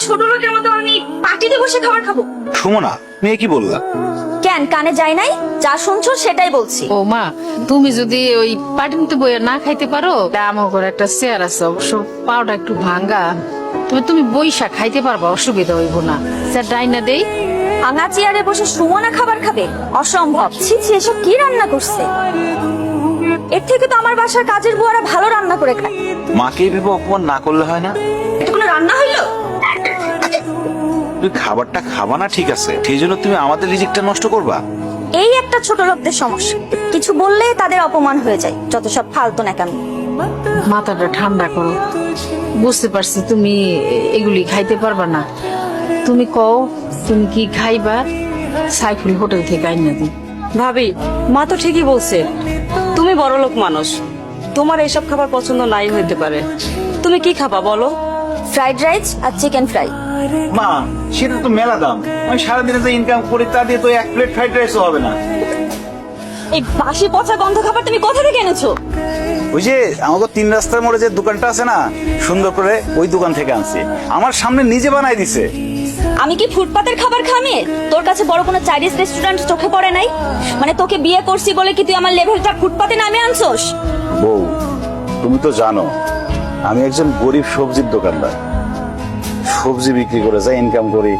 ছোট লোকের মতো আমি পার্টিতে বসে খাবার খাবো? সুমনা, মেয়ে কি বললা? কেন কানে যায় নাই? যা শুনছো সেটাই বলছি। ও মা, তুমি যদি ওই পাটিতে বইয়া না খাইতে পারো, আমার ঘরে একটা চেয়ার আছে, অবশ্য পাওটা একটু ভাঙ্গা, তবে তুমি বইসা খাইতে পারবা, অসুবিধা হইব না। স্যার ডাইনা দেই। ভাঙা চেয়ারে বসে সুমনা খাবার খাবে? অসম্ভব। ছি ছি, এসব কি রান্না করছে? এর থেকে তো আমার বাসার কাজের বুয়ারা ভালো রান্না করে খায়। মাকে ভেবে অপমান না করলে হয় না? এটা কোনো রান্না হইলো? তুই খাবারটা খাবা না ঠিক আছে, সেই জন্য তুমি আমাদের রিজিকটা নষ্ট করবা? এই একটা ছোট লোকদের সমস্যা, কিছু বললে তাদের অপমান হয়ে যায়। যত সব ফালতু নাকামি। মাথাটা ঠান্ডা করো, বুঝতে পারছি তুমি এগুলি খাইতে পারবা না। তুমি কও তুমি কি খাইবা, সাইফুল হোটেল থেকে আইনা দিই। ভাবি, মা তো ঠিকই বলছে, তুমি বড়লোক মানুষ, তোমার এইসব খাবার পছন্দ নাই হইতে পারে। তুমি কি খাবা বলো? ফ্রাইড রাইস আর চিকেন ফ্রাই। মা, সেটা তো মেলা দাম। আমি সারাদিনে যে ইনকাম করি তা দিয়ে তো এক প্লেট ফ্রাইড রাইসও হবে না। এই বাসি পচা গন্ধ খাবার তুমি কোথা থেকে এনেছো? ওই যে আমাকে 3 রাস্তার মোড়ে যে দোকানটা আছে না, সুন্দর করে ওই দোকান থেকে আনছি। আমার সামনে নিজে বানাই দিছে। আমি কি ফুটপাতের খাবার খামে? তোর কাছে বড় কোনো চাইনিজ রেস্টুরেন্ট চোখে পড়ে নাই? মানে তোকে বিয়ে করছি বলে কি তুই আমার লেভেলটা ফুটপাতে নামে আনছোস? বউ, তুমি তো জানো আমি একজন গরিব সবজির দোকানদার। সবজি বিক্রি করে যা ইনকাম করি,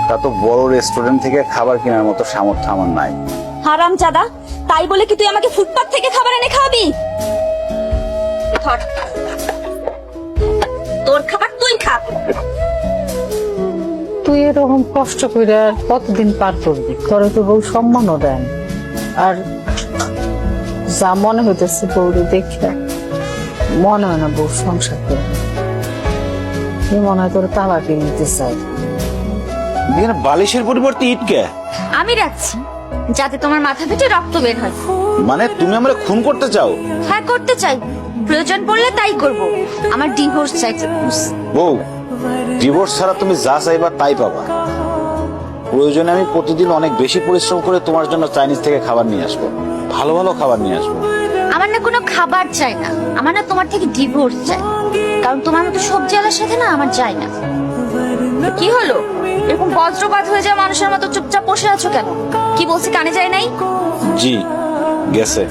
তা তো বড় রেস্টুরেন্ট থেকে খাবার কেনার মতো সামর্থ্য আমার নাই। হারাম জাদা, তাই বলে কি তুই আমাকে ফুটপাত থেকে খাবার এনে খাওয়াবি? ধর, তোর খাবার তুই খা। তুই এরকম কষ্ট করে আর কতদিন পার করবি? তোরে তো বউ সম্মানও দেন, আর যা মনে হইতেছে বউরে দেখে মনে হয় না বউ সংসার করবে। মনে হয় তোর তালা কিনতে চাই। এখানে বালিশের পরিবর্তে ইট কে? আমি রাখছি যাতে তোমার মাথা থেকে রক্ত বের হয়। মানে তুমি আমরা খুন করতে চাও? হ্যাঁ, করতে চাই, প্রয়োজন পড়লে তাই করব। আমার ডিভোর্স চাই। বউ, ডিভোর্স ছাড়া তুমি যা চাইবা তাই পাবা। প্রয়োজনে আমি প্রতিদিন অনেক বেশি পরিশ্রম করে তোমার জন্য চাইনিজ থেকে খাবার নিয়ে আসবো, ভালো ভালো খাবার নিয়ে আসবো। আমার না কোনো খাবার চাই না, আমার না তোমার থেকে ডিভোর্স চাই। কারণ তোমার মতো সবজিওয়ালার সাথে না আমার যায় না। কি হলো, এরকম বজ্রপাত হয়ে যায় মানুষের মতো চুপচাপ বসে আছো কেন? কি বলছি কানে যায় নাই? জি, গেছে।